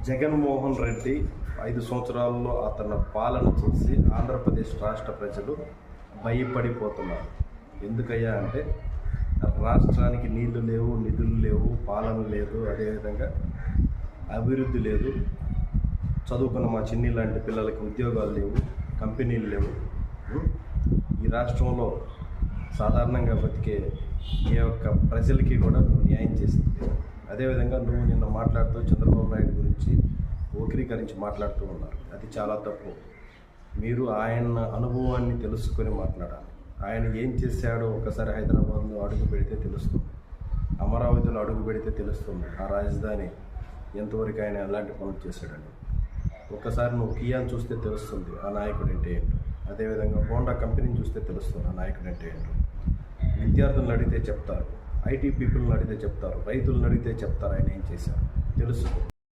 జగన్మోహన్ రెడ్డి 5 సంవత్సరాల్లో అతని పాలన చూసి ఆంధ్రప్రదేశ్ రాష్ట్ర ప్రజలు భయపడిపోతున్నారు. ఎందుకయ్యా అంటే రాష్ట్రానికి నీళ్లు లేవు, నిధులు లేవు, పాలన లేదు, అదేవిధంగా అభివృద్ధి లేదు, చదువుకున్న మా చిన్ని లాంటి పిల్లలకి ఉద్యోగాలు లేవు, కంపెనీలు లేవు. ఈ రాష్ట్రంలో సాధారణంగా బతికే ఏ ఒక్క ప్రజలకి కూడా నువ్వు న్యాయం చేసింది. అదేవిధంగా నువ్వు నిన్న మాట్లాడుతూ చంద్రబాబు నాయుడు గురించి వక్రీకరించి మాట్లాడుతూ ఉన్నారు. అది చాలా తప్పు. మీరు ఆయన అనుభవాన్ని తెలుసుకొని మాట్లాడాలి. ఆయన ఏం చేశాడో ఒకసారి హైదరాబాద్లో అడుగు పెడితే తెలుస్తుంది, అమరావతిలో అడుగు పెడితే తెలుస్తుంది ఆ రాజధాని ఎంతవరకు ఆయన ఎలాంటి పనులు చేశాడని. ఒక్కసారి నువ్వు కియాని చూస్తే తెలుస్తుంది ఆ నాయకుడు అంటే ఏంటో. అదేవిధంగా హోండా కంపెనీని చూస్తే తెలుస్తుంది ఆ నాయకుడు అంటే ఏంటో. విద్యార్థులను అడిగితే చెప్తారు, ఐటీ పీపుల్ని అడిగితే చెప్తారు, రైతులను అడిగితే చెప్తారు ఆయన ఏం చేశారు తెలుసు.